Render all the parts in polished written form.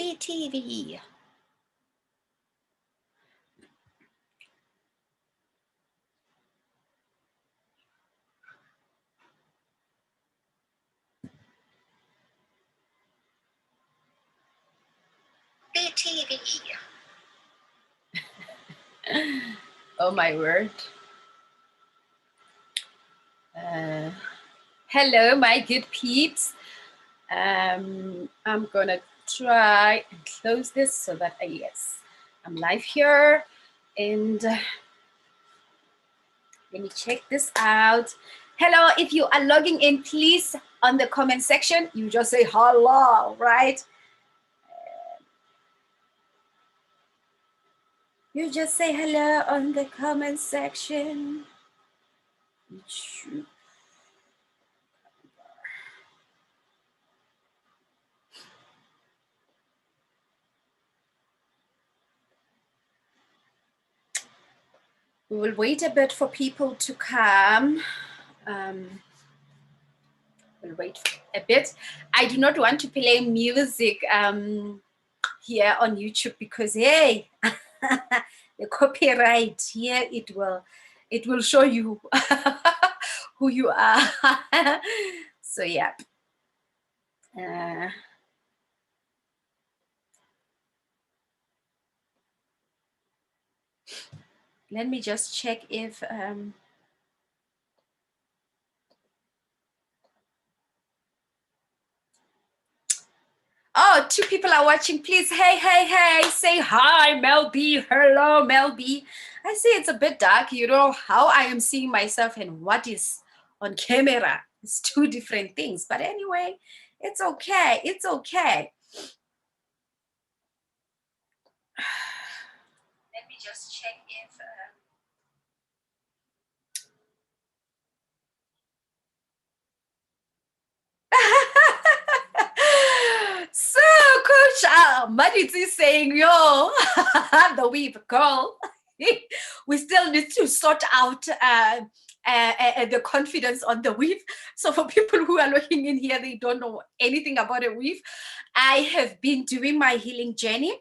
BTV. BTV. Oh my word. Hello, my good peeps. I'm gonna try and close this so that yes, I'm live here, and let me check this out. Hello, if you are logging in, please on the comment section, you just say hello, right? You just say hello on the comment section. We will wait a bit for people to come. We'll wait a bit. I do not want to play music here on YouTube because hey, the copyright here it will show you who you are. So yeah. Let me just check if oh, 2 people are watching. Please, hey, say hi, Mel B. Hello, Mel B. I see it's a bit dark. You know how I am seeing myself and what is on camera. It's 2 different things. But anyway, it's okay. It's okay. Let me just check if... So, Coach Maditz is saying, yo, the weave girl. We still need to sort out the confidence on the weave. So for people who are looking in here, they don't know anything about a weave. I have been doing my healing journey.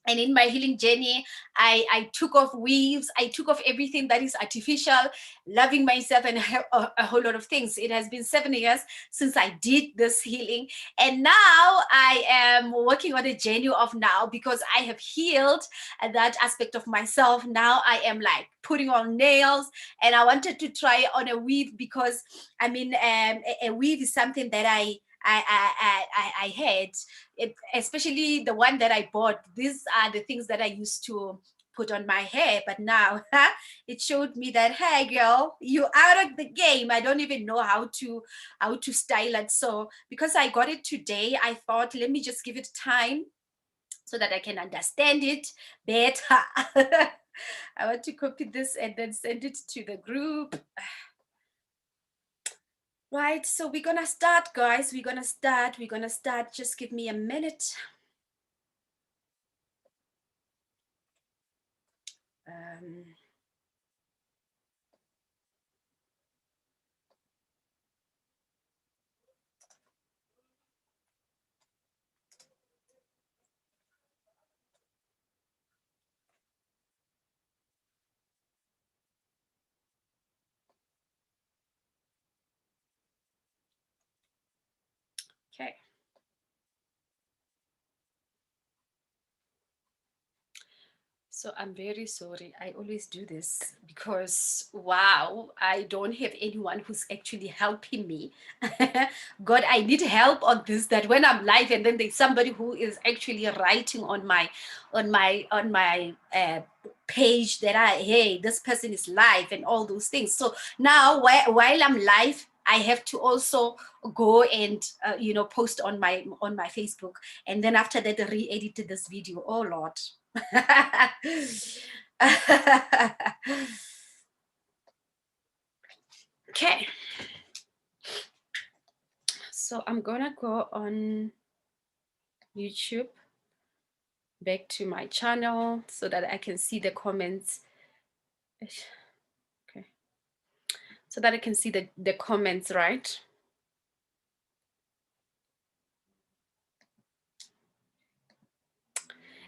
And in my healing journey, I took off weaves. I took off everything that is artificial, loving myself and a whole lot of things. It has been 7 years since I did this healing. And now I am working on a journey of now because I have healed that aspect of myself. Now I am like putting on nails, and I wanted to try on a weave because I mean, a weave is something that I had, especially the one that I bought. These are the things that I used to put on my hair, but now it showed me that, hey girl, you out of the game. I don't even know how to style it. So because I got it today, I thought, let me just give it time so that I can understand it better. I want to copy this and then send it to the group. Right, so we're gonna start, guys. We're gonna start. Just give me a minute. Okay. So I'm very sorry. I always do this because, wow, I don't have anyone who's actually helping me. God, I need help on this, that when I'm live and then there's somebody who is actually writing on my page that hey, this person is live and all those things. So now while I'm live, I have to also go and post on my Facebook, and then after that re-edit this video. Oh Lord. Okay, so I'm gonna go on YouTube, back to my channel so that I can see the comments. Okay, so that I can see the comments, right?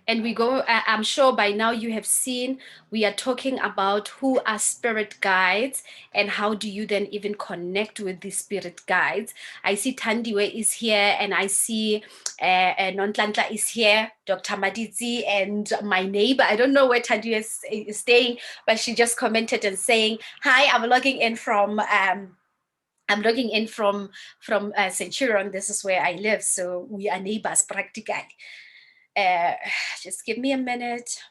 And we go, I'm sure by now you have seen, we are talking about who are spirit guides and how do you then even connect with the spirit guides. I see Tandiwe is here, and I see Nontlantla is here, Dr. Maditzi, and my neighbor. I don't know where Tandiwe is staying, but she just commented and saying, hi, I'm logging in from Centurion. This is where I live, so we are neighbors practically. Just give me a minute.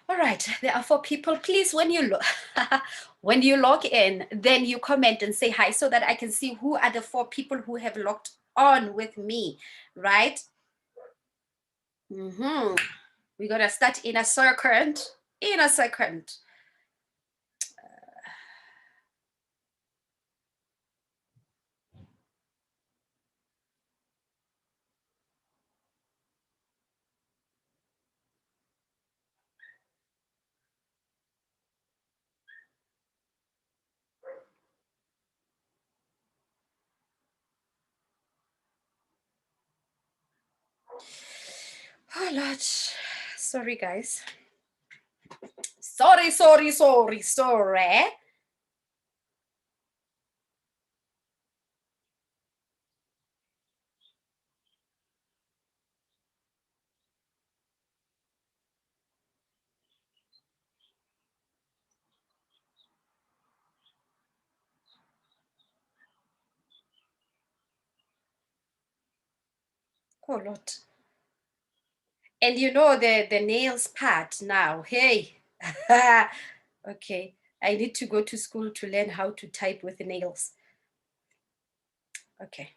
All right, there are 4 people. Please, when you when you log in, then you comment and say hi so that I can see who are the 4 people who have logged on with me, right? We're gonna start in a second. In a second. Oh Lord, sorry guys. Sorry. Oh Lord. And you know the nails part now. Hey. Okay. I need to go to school to learn how to type with the nails. Okay.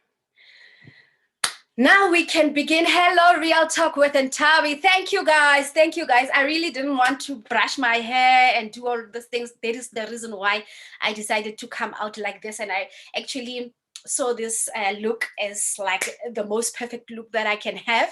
Now we can begin. Hello, Real Talk with Ntawi. Thank you guys. Thank you guys. I really didn't want to brush my hair and do all these things. That is the reason why I decided to come out like this. And I actually saw this look as like the most perfect look that I can have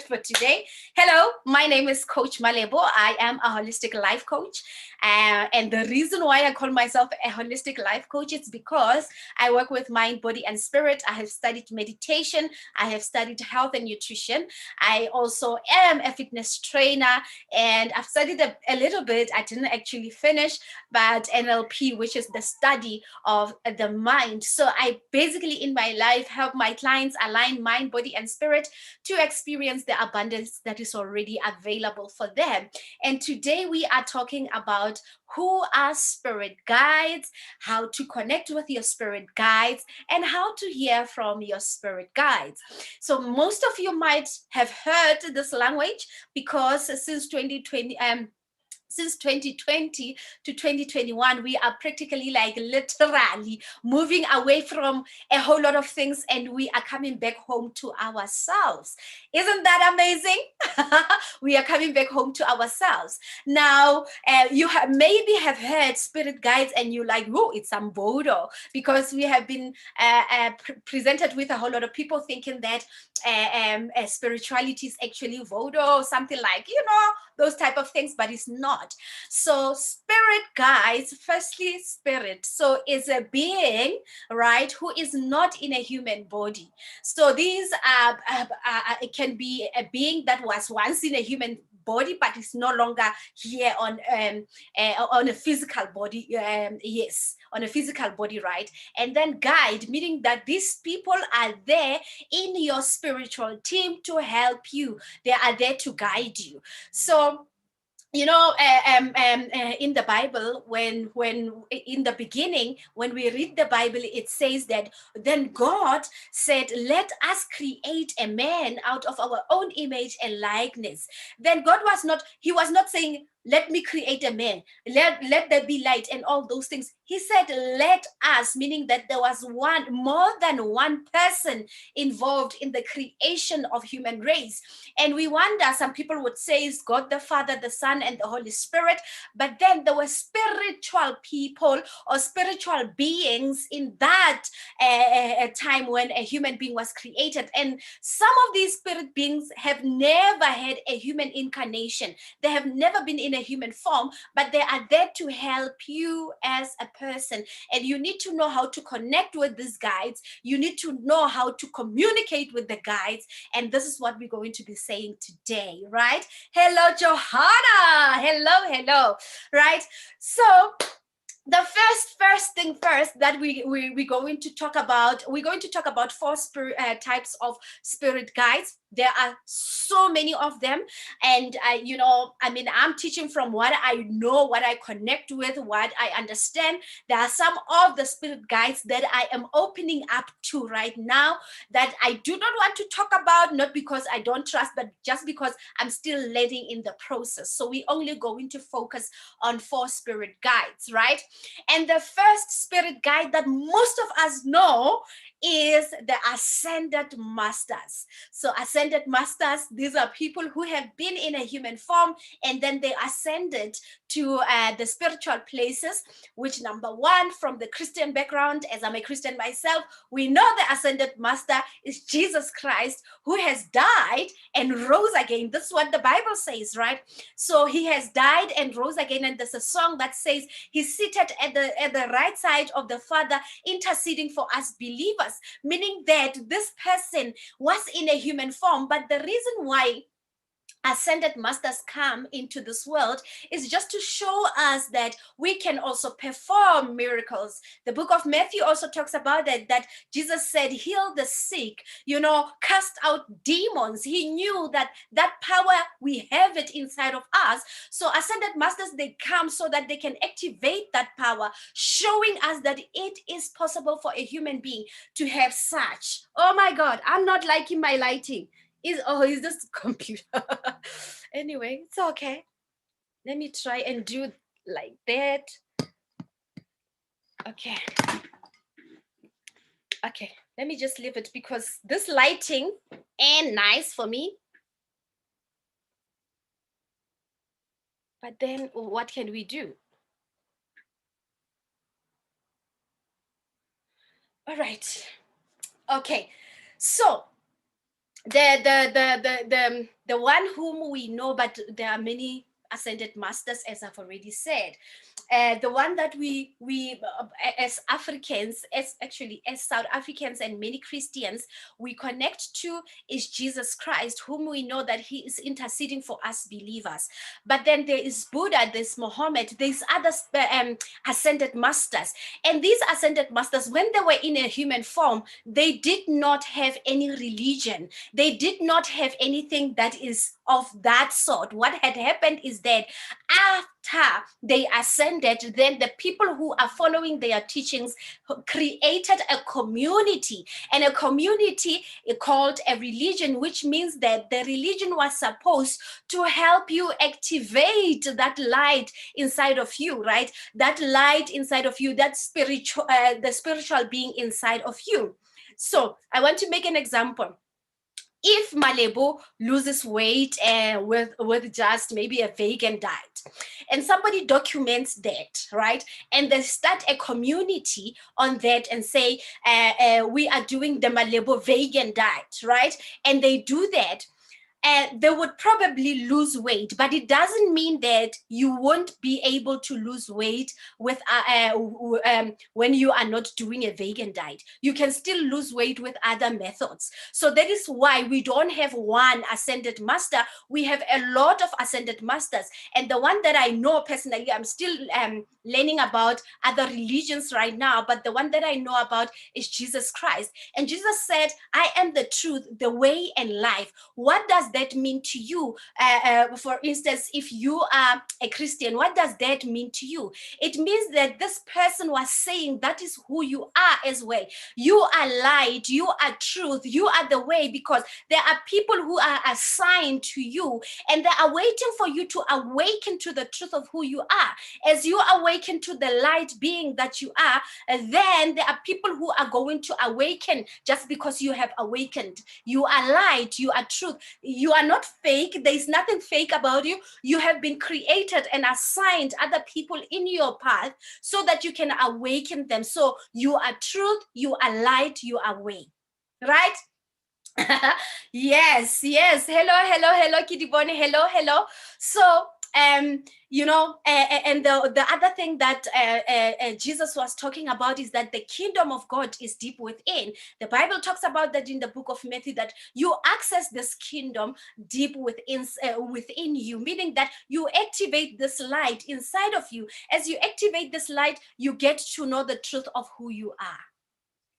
for today. Hello, my name is Coach Malebo. I am a holistic life coach. And the reason why I call myself a holistic life coach is because I work with mind, body, and spirit. I have studied meditation. I have studied health and nutrition. I also am a fitness trainer, and I've studied a little bit. I didn't actually finish, but NLP, which is the study of the mind. So I basically in my life help my clients align mind, body, and spirit to experience the abundance that is already available for them. And today we are talking about who are spirit guides, how to connect with your spirit guides, and how to hear from your spirit guides. So most of you might have heard this language because since 2020 to 2021, we are practically like literally moving away from a whole lot of things, and we are coming back home to ourselves. Isn't that amazing? We are coming back home to ourselves. Now, you maybe have heard spirit guides and you're like, whoa, it's some Bodo, because we have been presented with a whole lot of people thinking that spirituality is actually voodoo, something like, those type of things, but it's not. So spirit guides, firstly, spirit, so is a being, right, who is not in a human body. So these it can be a being that was once in a human body but is no longer here on a physical body. Yes, on a physical body, right? And then guide, meaning that these people are there in your spiritual team to help you. They are there to guide you. So in the Bible, when in the beginning, when we read the Bible, it says that then God said, let us create a man out of our own image and likeness. Then God was not saying, let me create a man, let there be light, and all those things. He said, let us, meaning that there was more than one person involved in the creation of human race. And we wonder, some people would say it's God the Father, the Son, and the Holy Spirit. But then there were spiritual people or spiritual beings in that time when a human being was created. And some of these spirit beings have never had a human incarnation. They have never been in a human form, but they are there to help you as a person. And you need to know how to connect with these guides. You need to know how to communicate with the guides. And this is what we're going to be saying today, right? Hello, Johanna. Hello. Right? So the first thing first that we're going to talk about, we're going to talk about four types of spirit guides. There are so many of them, and I'm teaching from what I know, what I connect with, what I understand. There are some of the spirit guides that I am opening up to right now that I do not want to talk about, not because I don't trust, but just because I'm still learning in the process. So we're only going to focus on four spirit guides, right? And the first spirit guide that most of us know is the ascended masters. So ascended masters, these are people who have been in a human form and then they ascended to the spiritual places, which, number one, from the Christian background, as I'm a Christian myself, we know the ascended master is Jesus Christ, who has died and rose again. This is what the Bible says, right? So he has died and rose again, and there's a song that says he's seated at the right side of the Father, interceding for us believers, meaning that this person was in a human form, but the reason why ascended masters come into this world is just to show us that we can also perform miracles. The book of Matthew also talks about that Jesus said, heal the sick, cast out demons. He knew that power, we have it inside of us. So ascended masters, they come so that they can activate that power, showing us that it is possible for a human being to have such. Oh my God, I'm not liking my lighting. Is this computer? Anyway, it's okay. Let me try and do like that. Okay, let me just leave it because this lighting ain't nice for me. But then what can we do? All right. Okay, so the one whom we know, but there are many ascended masters, as I've already said. The one that we as Africans, as South Africans and many Christians, we connect to is Jesus Christ, whom we know that he is interceding for us believers. But then there is Buddha, there's Muhammad, there's other ascended masters. And these ascended masters, when they were in a human form, they did not have any religion. They did not have anything that is of that sort. What had happened is that after they ascended, then the people who are following their teachings created a community, and a community called a religion, which means that the religion was supposed to help you activate that light inside of you, right? That light inside of you, that spiritual, the spiritual being inside of you. So I want to make an example. If Malebo loses weight with just maybe a vegan diet, and somebody documents that, right, and they start a community on that and say, we are doing the Malebo vegan diet, right, and they do that, they would probably lose weight, but it doesn't mean that you won't be able to lose weight with when you are not doing a vegan diet. You can still lose weight with other methods. So that is why we don't have one ascended master. We have a lot of ascended masters. And the one that I know personally, I'm still learning about other religions right now, but the one that I know about is Jesus Christ. And Jesus said, I am the truth, the way, and life. What does that mean to you? For instance, if you are a Christian, what does that mean to you? It means that this person was saying that is who you are as well. You are light, you are truth, you are the way, because there are people who are assigned to you and they are waiting for you to awaken to the truth of who you are. As you awaken to the light being that you are, then there are people who are going to awaken just because you have awakened. You are light, you are truth, you are not fake. There is nothing fake about you. You have been created and assigned other people in your path so that you can awaken them. So you are truth, you are light, you are way, right? Yes, yes. Hello, Kidibone. Hello. So, and the other thing that Jesus was talking about is that the kingdom of God is deep within. The Bible talks about that in the book of Matthew, that you access this kingdom deep within you, meaning that you activate this light inside of you. As you activate this light, you get to know the truth of who you are.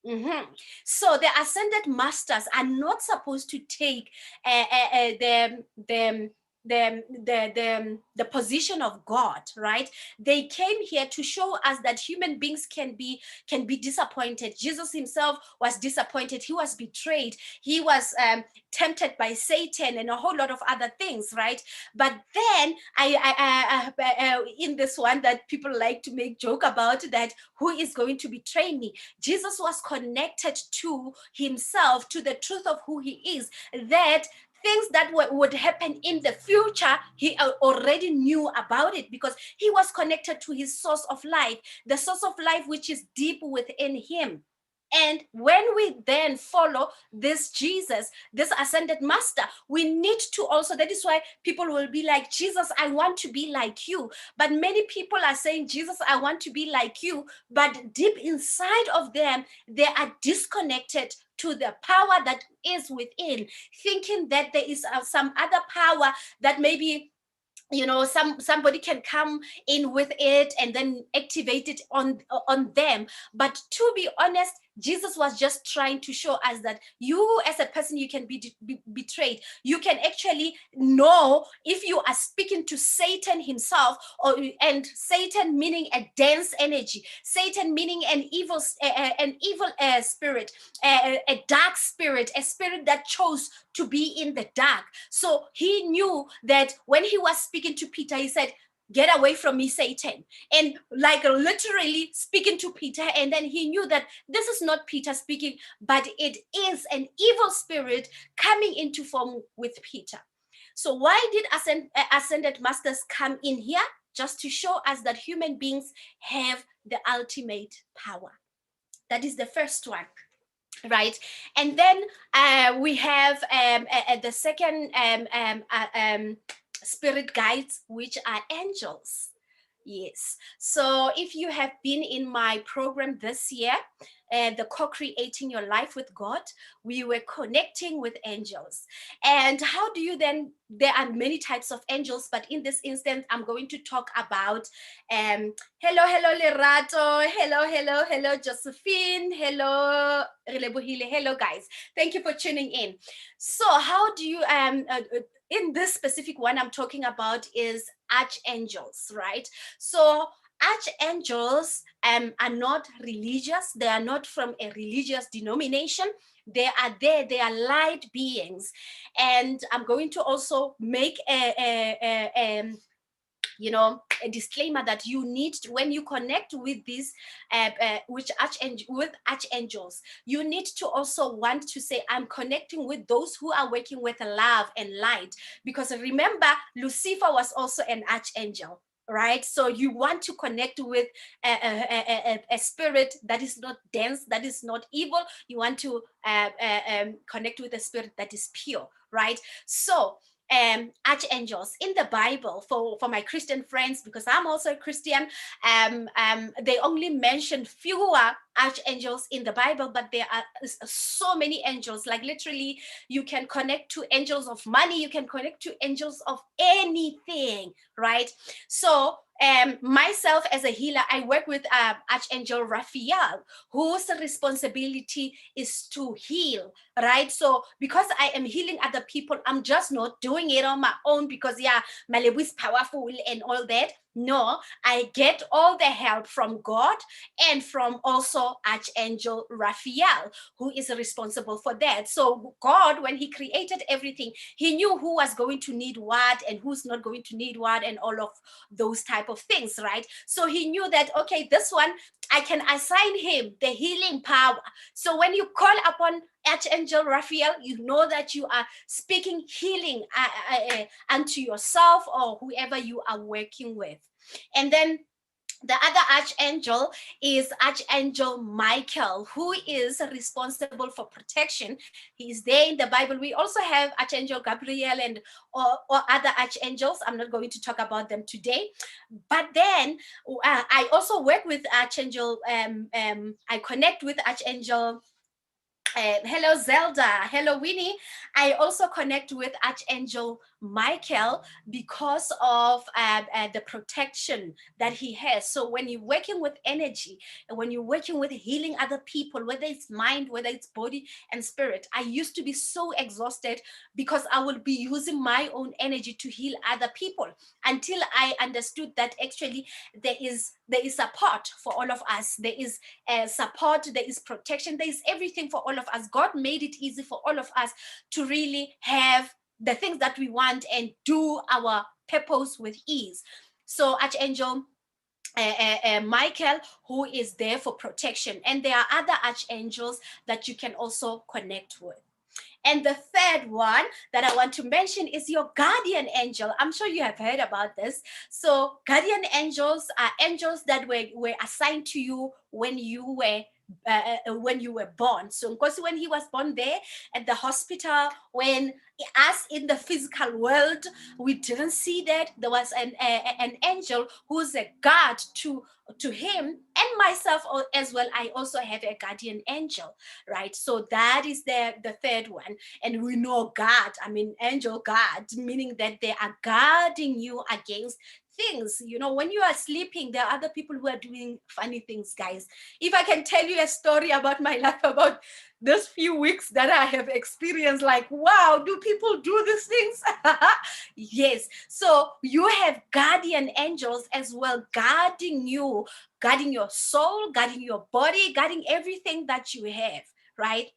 Mm-hmm. So the ascended masters are not supposed to take the position of God, right? They came here to show us that human beings can be disappointed. Jesus himself was disappointed. He was betrayed. He was tempted by Satan and a whole lot of other things, right? But then in this one that people like to make joke about, that who is going to betray me? Jesus was connected to himself, to the truth of who he is, that things that would happen in the future, he already knew about it, because he was connected to his source of life, the source of life which is deep within him. And when we then follow this Jesus, this ascended master, we need to also, that is why people will be like, Jesus, I want to be like you. But many people are saying, Jesus, I want to be like you. But deep inside of them, they are disconnected to the power that is within, thinking that there is some other power that maybe somebody can come in with it and then activate it on them. But to be honest, Jesus was just trying to show us that you as a person, you can be betrayed. You can actually know if you are speaking to Satan himself, and Satan meaning a dense energy, Satan meaning an evil spirit, a dark spirit, a spirit that chose to be in the dark. So he knew that when he was speaking to Peter, he said, get away from me, Satan. And like literally speaking to Peter. And then he knew that this is not Peter speaking, but it is an evil spirit coming into form with Peter. So why did ascended masters come in here? Just to show us that human beings have the ultimate power. That is the first one. Right. And then we have the second spirit guides, which are angels. Yes. So if you have been in my program this year, the co-creating your life with God, we were connecting with angels. And how do you then, there are many types of angels, but in this instance, I'm going to talk about, hello, Lerato, hello, Josephine, hello, hello, guys. Thank you for tuning in. So how do you, in this specific one I'm talking about is archangels, right? So archangels are not religious. They are not from a religious denomination. They are there. They are light beings. And I'm going to also make a disclaimer that you need to, when you connect with these with archangels, you need to also want to say, I'm connecting with those who are working with love and light, because remember, Lucifer was also an archangel, right? So you want to connect with a spirit that is not dense, that is not evil. You want to connect with a spirit that is pure, right? So archangels in the Bible, for my Christian friends, because I'm also a Christian, they only mention fewer archangels in the Bible, but there are so many angels. Like literally, you can connect to angels of money, you can connect to angels of anything, right? So myself as a healer, I work with Archangel Raphael, whose responsibility is to heal, right? So because I am healing other people, I'm just not doing it on my own because yeah, Malebu is powerful and all that. No, I get all the help from God and from also Archangel Raphael, who is responsible for that. So God, when he created everything, he knew who was going to need what and who's not going to need what and all of those type of things, right? So he knew that, okay, this one, I can assign him the healing power. So when you call upon Archangel Raphael, you know that you are speaking healing unto yourself or whoever you are working with. And then the other archangel is Archangel Michael, who is responsible for protection. He's there in the Bible. We also have Archangel Gabriel and or other archangels. I'm not going to talk about them today. But then I also work with Archangel, I connect with Archangel hello Zelda, hello Winnie. I also connect with Archangel Michael because of the protection that he has. So when you're working with energy and when you're working with healing other people, whether it's mind, whether it's body and spirit, I used to be so exhausted because I will be using my own energy to heal other people until I understood that actually there is support for all of us. There is support, there is protection, there is everything for all of us. God made it easy for all of us to really have the things that we want and do our purpose with ease. So Archangel Michael, who is there for protection, and there are other archangels that you can also connect with. And the third one that I want to mention is your guardian angel. I'm sure you have heard about this. So guardian angels are angels that were assigned to you when you were born. So because when he was born there at the hospital, when us in the physical world, we didn't see that there was an angel who's a guard to him and myself as well. I also have a guardian angel, right? So that is the third one. And we know God, I mean angel guard, meaning that they are guarding you against things. You know, when you are sleeping, there are other people who are doing funny things, guys. If I can tell you a story about my life, about those few weeks that I have experienced, like, wow, do people do these things? Yes. So you have guardian angels as well, guarding you, guarding your soul, guarding your body, guarding everything that you have, right?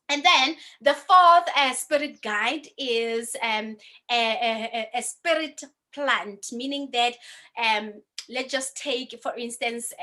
And then the fourth spirit guide is a spirit plant, meaning that let's just take, for instance,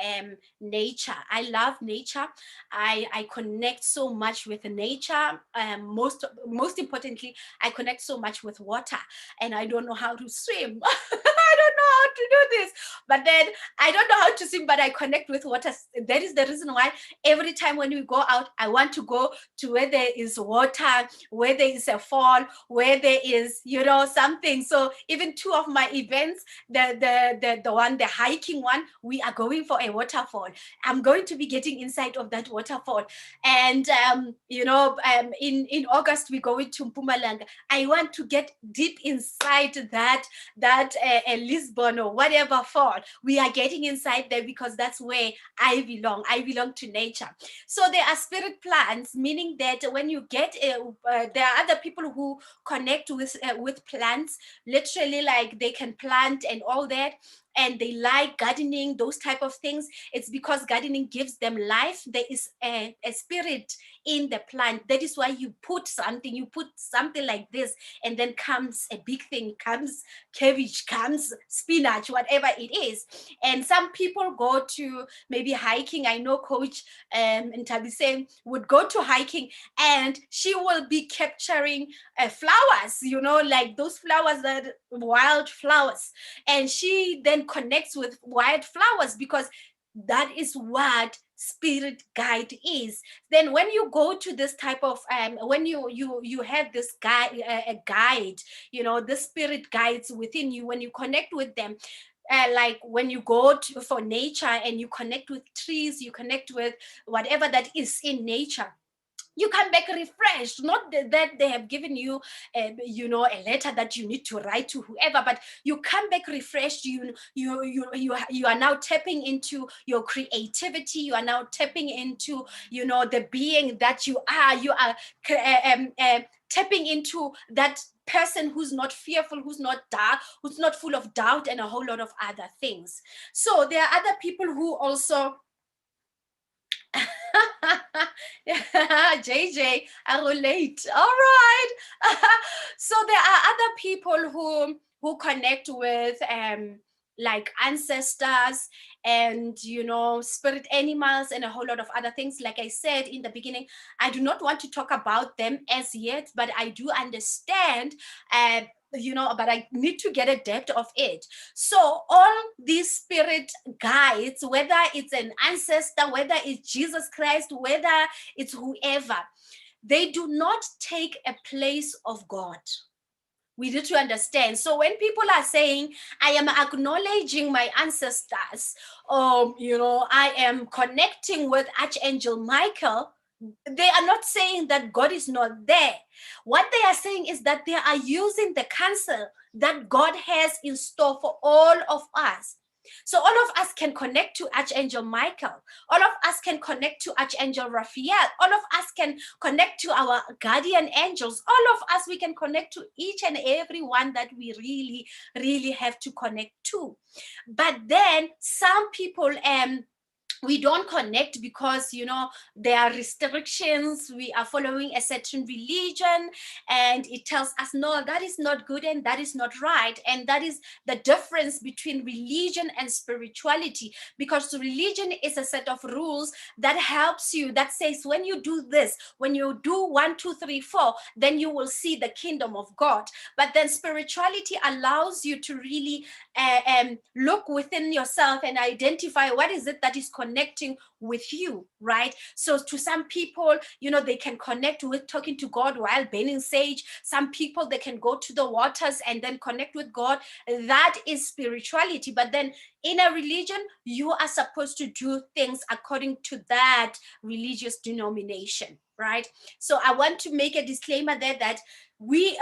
nature. I love nature. I connect so much with nature. Most importantly, I connect so much with water, and I don't know how to swim. I don't know how to do this, but then I don't know how to swim, but I connect with water. That is the reason why every time when we go out, I want to go to where there is water, where there is a fall, where there is, you know, something. So even two of my events, the hiking one, we are going for a waterfall. I'm going to be getting inside of that waterfall. And in August we're going to Mpumalanga. I want to get deep inside that Lisbon or whatever fall. We are getting inside there because that's where I belong. I belong to nature. So there are spirit plants, meaning that when you get there are other people who connect with plants, literally, like they can plant and all that, and they like gardening, those type of things. It's because gardening gives them life. There is a spirit in the plant. That is why you put something like this, and then comes a big thing, comes cabbage, comes spinach, whatever it is. And some people go to maybe hiking. I know Coach Ntabise would go to hiking, and she will be capturing flowers, you know, like those flowers, that wild flowers, and she then connects with wild flowers because that is what spirit guide is. Then when you go to this type of when you have this guide, a guide, you know, the spirit guides within you, when you connect with them, like when you go for nature and you connect with trees, you connect with whatever that is in nature, you come back refreshed. Not that they have given you a letter that you need to write to whoever, but you come back refreshed. You are now tapping into your creativity. You are now tapping into the being that you are tapping into that person who's not fearful, who's not dark, who's not full of doubt and a whole lot of other things. So there are other people who also JJ, I relate. All right. So there are other people who connect with like ancestors and spirit animals and a whole lot of other things. Like I said in the beginning, I do not want to talk about them as yet, but I do understand but I need to get a depth of it. So all these spirit guides, whether it's an ancestor, whether it's Jesus Christ, whether it's whoever, they do not take a place of God. We need to understand. So when people are saying, I am acknowledging my ancestors, I am connecting with Archangel Michael, they are not saying that God is not there. What they are saying is that they are using the counsel that God has in store for all of us. So all of us can connect to Archangel Michael. All of us can connect to Archangel Raphael. All of us can connect to our guardian angels. All of us, we can connect to each and every one that we really, really have to connect to. But then some people, we don't connect because there are restrictions. We are following a certain religion and it tells us no, that is not good and that is not right. And that is the difference between religion and spirituality, because religion is a set of rules that helps you, that says when you do this, when you do 1 2 3 4, then you will see the kingdom of God. But then spirituality allows you to really look within yourself and identify what is it that is connecting with you, right? So to some people, they can connect with talking to God while burning sage. Some people, they can go to the waters and then connect with God. That is spirituality. But then in a religion, you are supposed to do things according to that religious denomination, right? So I want to make a disclaimer there that we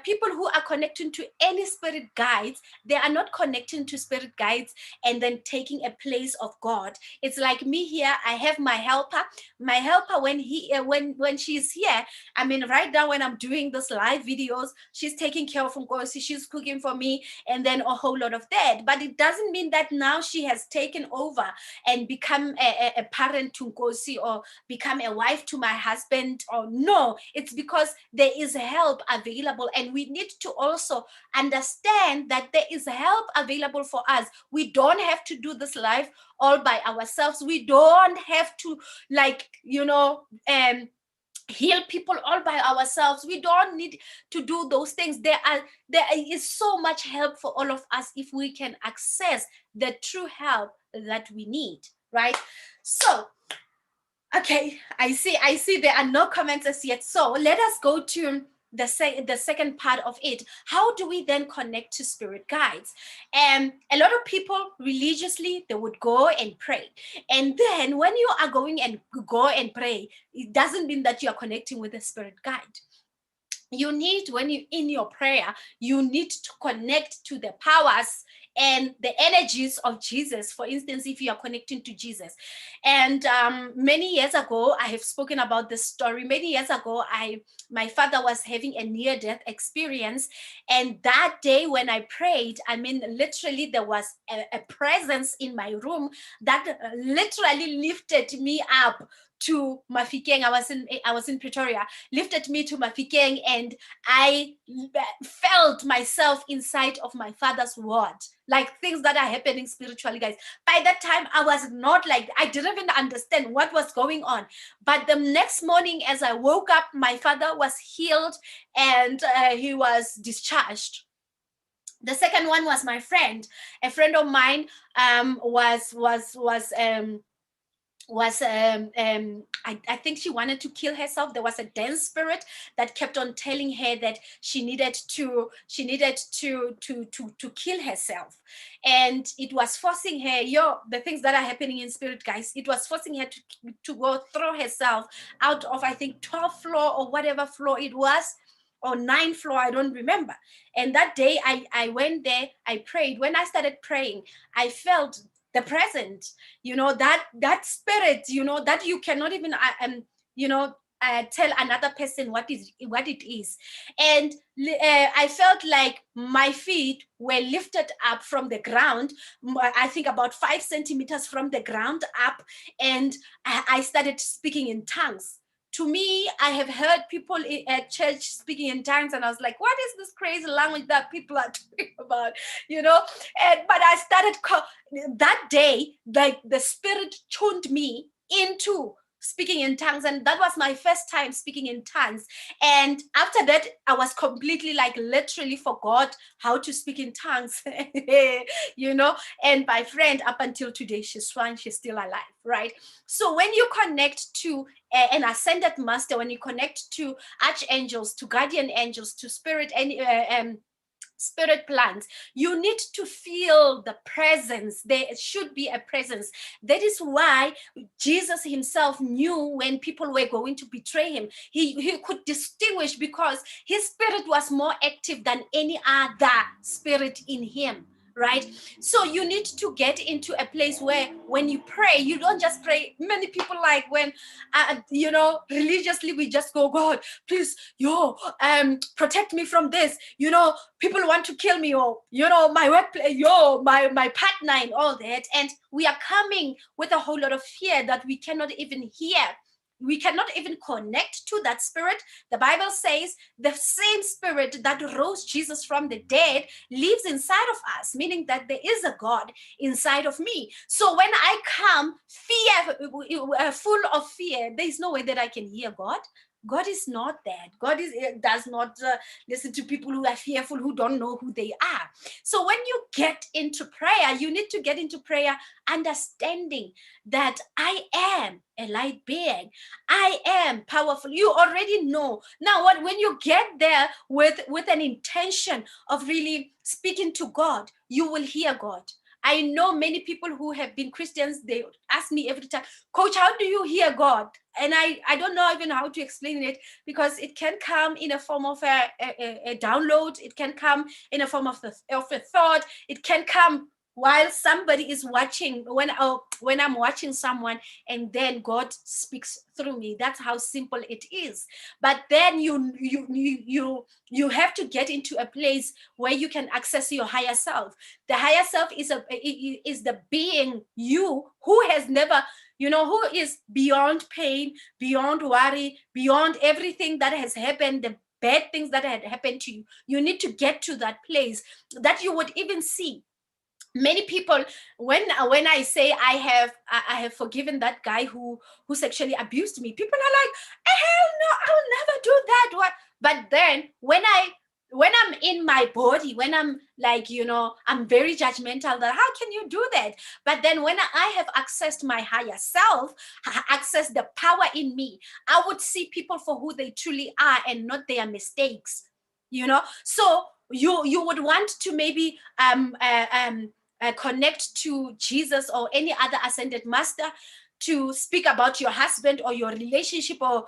people who are connecting to any spirit guides, they are not connecting to spirit guides and then taking a place of God. It's like me here. I have my helper. My helper, when she's here, I mean, right now when I'm doing this live videos, she's taking care of Nkosi, she's cooking for me, and then a whole lot of that. But it doesn't mean that now she has taken over and become a parent to Nkosi or become a wife to my husband. Or no, it's because there is help available, and we need to also understand that there is help available for us. We don't have to do this life all by ourselves. We don't have to heal people all by ourselves. We don't need to do those things. There is so much help for all of us if we can access the true help that we need, right? So okay, I see there are no comments as yet. So let us go to the second part of it. How do we then connect to spirit guides? And a lot of people religiously, they would go and pray. And then when you are going and go and pray, it doesn't mean that you are connecting with a spirit guide. You need, when you in your prayer, you need to connect to the powers and the energies of Jesus. For instance, if you are connecting to Jesus. And many years ago, I have spoken about this story. Many years ago, my father was having a near-death experience. And that day when I prayed, I mean, literally there was a presence in my room that literally lifted me up to Mafikeng. I was in Pretoria, lifted me to Mafikeng, and I felt myself inside of my father's word, like things that are happening spiritually, guys. By that time, I was not like, I didn't even understand what was going on. But the next morning, as I woke up, my father was healed and he was discharged. The second one was my friend. A friend of mine was was I think she wanted to kill herself. There was a dense spirit that kept on telling her that she needed to kill herself, and it was forcing her. The things that are happening in spirit, guys, it was forcing her to go throw herself out of, I think, 12th floor or whatever floor it was, or ninth floor, I don't remember. And that day I went there, I prayed. When I started praying, I felt the present, that spirit, that you cannot even tell another person what it is. And I felt like my feet were lifted up from the ground, I think about 5 centimeters from the ground up, and I started speaking in tongues. To me, I have heard people at church speaking in tongues, and I was like, what is this crazy language that people are talking about, but I started that day, like the spirit tuned me into speaking in tongues, and that was my first time speaking in tongues. And after that, I was completely, like, literally forgot how to speak in tongues. And my friend, up until today, she's fine, she's still alive, right? So when you connect to an ascended master, when you connect to archangels, to guardian angels, to spirit plants, you need to feel the presence. There should be a presence. That is why Jesus himself knew when people were going to betray him. He could distinguish, because his spirit was more active than any other spirit in him, right? So you need to get into a place where when you pray, you don't just pray. Many people, like, when religiously, we just go, God, please, protect me from this, people want to kill me, or my workplace, my partner, and all that. And we are coming with a whole lot of fear that we cannot even hear. We cannot even connect to that spirit. The Bible says the same spirit that rose Jesus from the dead lives inside of us, meaning that there is a God inside of me. So when I come full of fear, there is no way that I can hear God. God is not that. Does not listen to people who are fearful, who don't know who they are. So when you get into prayer, you need to get into prayer understanding that I am a light being. I am powerful. You already know. Now, when you get there with an intention of really speaking to God, you will hear God. I know many people who have been Christians, they ask me every time, Coach, how do you hear God? And I don't know even how to explain it, because it can come in a form of a download. It can come in a form of a thought. It can come while somebody is watching, when I'm watching someone, and then God speaks through me. That's how simple it is. But then you have to get into a place where you can access your higher self. The higher self is the being, you, who has never, who is beyond pain, beyond worry, beyond everything that has happened, the bad things that had happened to you. You need to get to that place that you would even see many people. When I say I have forgiven that guy who sexually abused me, people are like, hell no, I'll never do that. What? But then when I'm in my body, when I'm like, I'm very judgmental, that how can you do that? But then when I have accessed my higher self, accessed the power in me, I would see people for who they truly are and not their mistakes. So you would want to maybe connect to Jesus or any other ascended master to speak about your husband or your relationship, or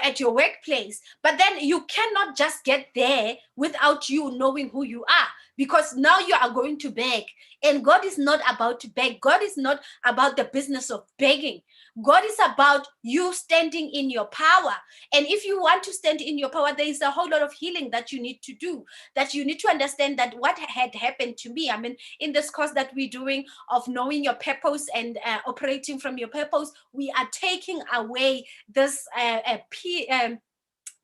at your workplace. But then you cannot just get there without you knowing who you are, because now you are going to beg, and God is not about to beg. God is not about the business of begging. God is about you standing in your power. And if you want to stand in your power, there is a whole lot of healing that you need to do, that you need to understand that what had happened to me. I mean, in this course that we're doing of knowing your purpose and operating from your purpose, we are taking away this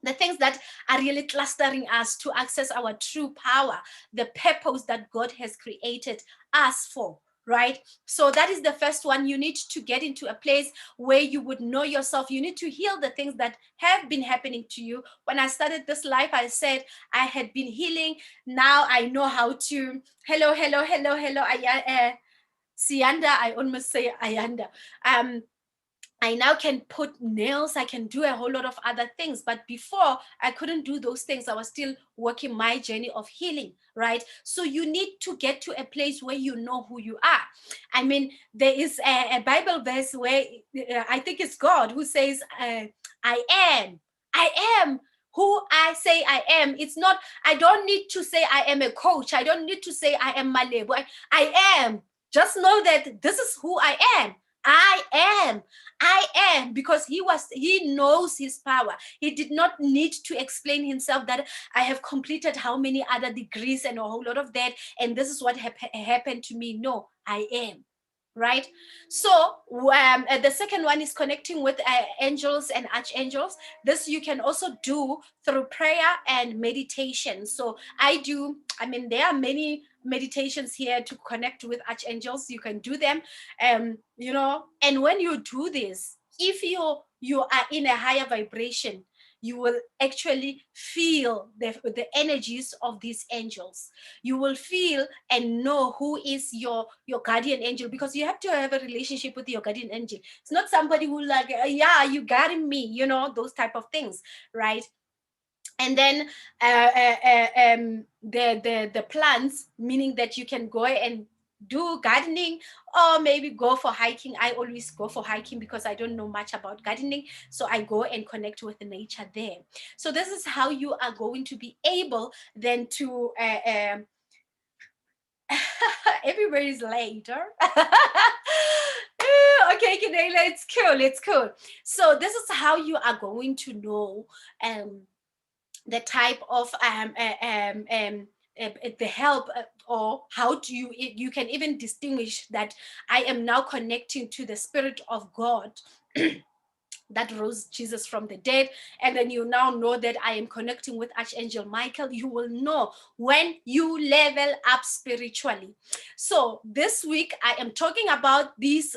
the things that are really clustering us to access our true power, the purpose that God has created us for. Right? So that is the first one. You need to get into a place where you would know yourself. You need to heal the things that have been happening to you. When I started this life, I said I had been healing. Now I know how to, hello, Sianda, I almost say Ayanda. I now can put nails, I can do a whole lot of other things. But before, I couldn't do those things. I was still working my journey of healing, right? So you need to get to a place where you know who you are. I mean, there is a Bible verse where I think it's God who says, I am. I am who I say I am. It's not, I don't need to say I am a coach. I don't need to say I am Malebo. I am. Just know that this is who I am. I am. I am, because he knows his power. He did not need to explain himself that I have completed how many other degrees and a whole lot of that, and this is what happened to me. No, I am. Right. So the second one is connecting with angels and archangels. This you can also do through prayer and meditation. So I mean, there are many meditations here to connect with archangels. You can do them, you know, and when you do this, if you are in a higher vibration, you will actually feel the energies of these angels. You will feel and know who is your guardian angel, because you have to have a relationship with your guardian angel. It's not somebody who like, yeah, you guarding me, you know, those type of things, right? And then the plants, meaning that you can go and do gardening, or maybe go for hiking. I always go for hiking because I don't know much about gardening, so I go and connect with the nature there. So this is how you are going to be able then to everybody's later. Okay, Kinela, it's cool, it's cool. So this is how you are going to know the type of the help, or how do you can even distinguish that I am now connecting to the Spirit of God that rose Jesus from the dead. And then you now know that I am connecting with Archangel Michael. You will know when you level up spiritually. So this week I am talking about these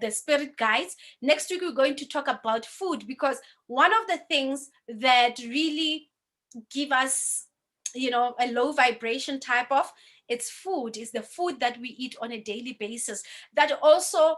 the spirit guides. Next week we're going to talk about food, because one of the things that really give us, you know, a low vibration type of, it's food, is the food that we eat on a daily basis, that also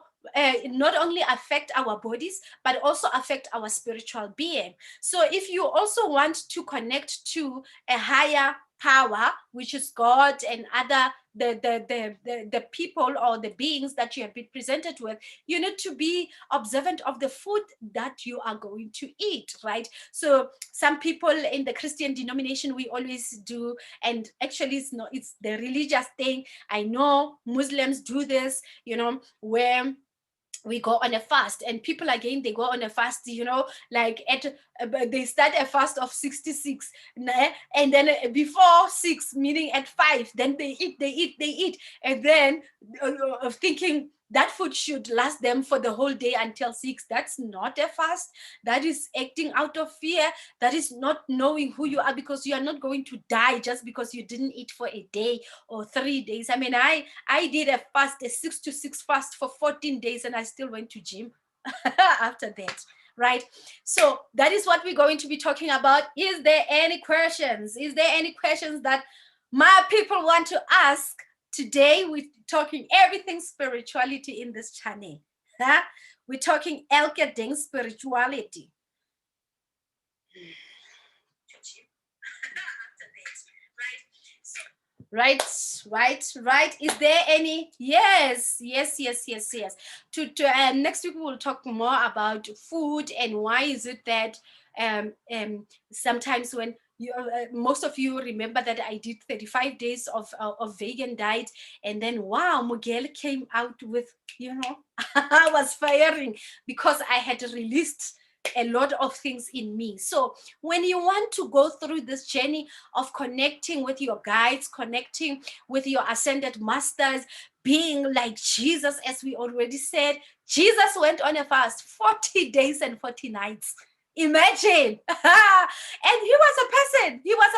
not only affect our bodies but also affect our spiritual being. So if you also want to connect to a higher power, which is God and other the people or the beings that you have been presented with, you need to be observant of the food that you are going to eat, right? So some people in the Christian denomination, we always do, and actually it's not, it's the religious thing. I know Muslims do this, you know, where we go on a fast, and people again, they go on a fast, you know, like they start a fast of 66, and then before 6, meaning at 5, then they eat, and then thinking that food should last them for the whole day until 6. That's not a fast. That is acting out of fear. That is not knowing who you are, because you are not going to die just because you didn't eat for a day or 3 days. I mean, I did a fast, a 6 to 6 fast for 14 days, and I still went to gym after that, right? So that is what we're going to be talking about. Is there any questions? Is there any questions that my people want to ask? Today we're talking everything spirituality in this channel. Huh? We're talking Elkeding spirituality. Right. Is there any? Yes. To next week we will talk more about food, and why is it that sometimes when you, most of you remember that I did 35 days of vegan diet, and then wow, Miguel came out with, you know, I was firing because I had released a lot of things in me. So when you want to go through this journey of connecting with your guides, connecting with your ascended masters, being like Jesus, as we already said, Jesus went on a fast 40 days and 40 nights. Imagine. And he was a person. He was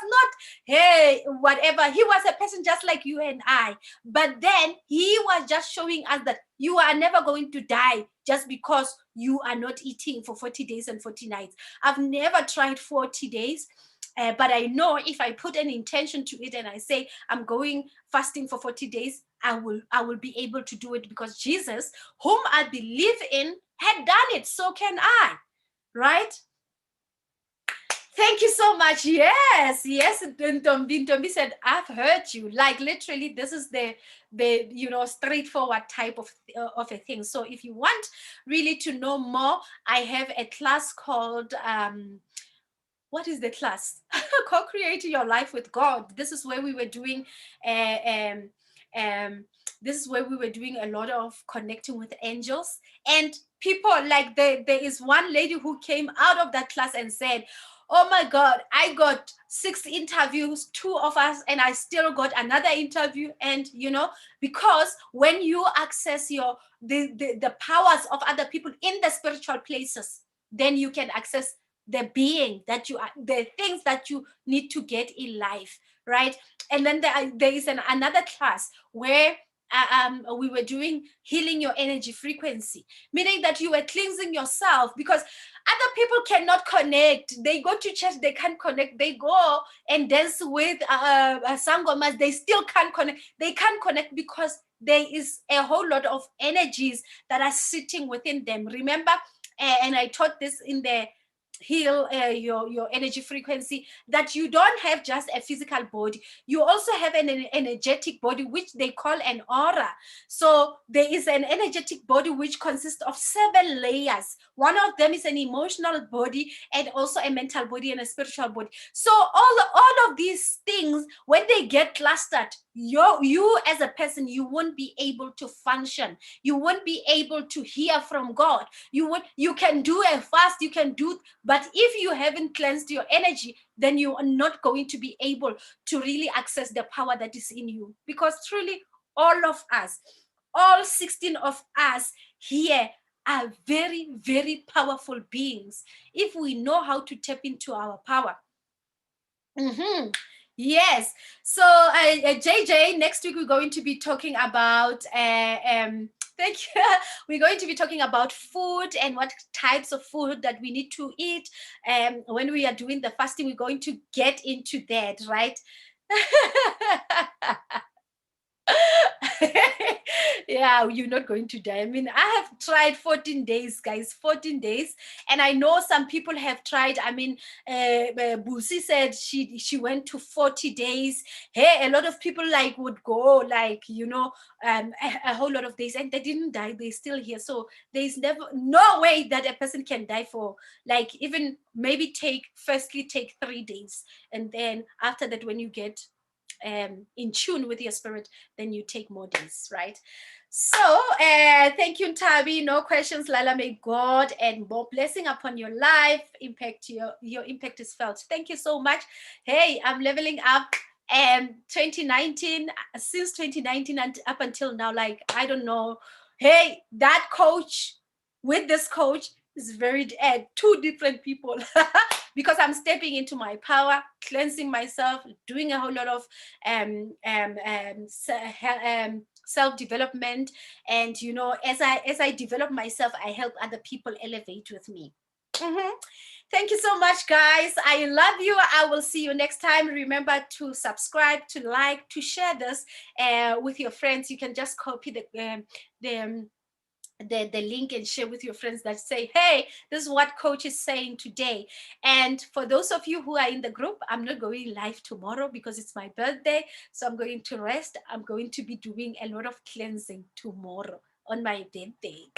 not, hey, whatever. He was a person just like you and I. But then he was just showing us that you are never going to die just because you are not eating for 40 days and 40 nights. I've never tried 40 days. But I know if I put an intention to it and I say I'm going fasting for 40 days, I will be able to do it, because Jesus, whom I believe in, had done it. So can I, right? Thank you so much. Yes, yes. Ntombi said, I've heard you. Like literally, this is the straightforward type of a thing. So if you want really to know more, I have a class called what is the class? Co-creating your life with God. This is where we were doing uh, um, um, this is where we were doing a lot of connecting with angels, and people, like there is one lady who came out of that class and said, oh my God, I got 6 interviews, 2 of us, and I still got another interview. And because when you access the powers of other people in the spiritual places, then you can access the being that you are, the things that you need to get in life, right? And then there is another class where we were doing healing your energy frequency, meaning that you were cleansing yourself, because other people cannot connect. They go to church, they can't connect. They go and dance with sangomas, they still can't connect. They can't connect because there is a whole lot of energies that are sitting within them. Remember, and I taught this in the heal your energy frequency, that you don't have just a physical body, you also have an energetic body, which they call an aura. So there is an energetic body which consists of 7 layers. One of them is an emotional body, and also a mental body, and a spiritual body. So all of these things, when they get clustered, you as a person, you won't be able to function, you won't be able to hear from God. You can do a fast, you can do, but if you haven't cleansed your energy, then you are not going to be able to really access the power that is in you. Because truly, all of us, all 16 of us here, are very, very powerful beings if we know how to tap into our power. Mm-hmm. Yes. So, JJ, next week we're going to be talking about. Thank you. We're going to be talking about food and what types of food that we need to eat. When we are doing the fasting, we're going to get into that, right? Yeah, you're not going to die. I mean, I have tried 14 days, guys, 14 days. And I know some people have tried. I mean, Busi said she went to 40 days. Hey, a lot of people like would go like, a whole lot of days, and they didn't die. They're still here. So there's never no way that a person can die for, like, even maybe firstly take 3 days. And then after that, when you get in tune with your spirit, then you take more days, right? So thank you, Tabi. No questions, Lala. May God and more blessing upon your life. Your impact is felt. Thank you so much. Hey, I'm leveling up. And 2019, since 2019 and up until now, like, I don't know. Hey, that coach with this coach is very two different people. Because I'm stepping into my power, cleansing myself, doing a whole lot of self-development. And as I develop myself, I help other people elevate with me. Mm-hmm. Thank you so much, guys. I love you. I will see you next time. Remember to subscribe, to like, to share this with your friends. You can just copy the link and share with your friends that say, hey, this is what coach is saying today. And for those of you who are in the group, I'm not going live tomorrow because it's my birthday, so I'm going to rest. I'm going to be doing a lot of cleansing tomorrow on my birthday.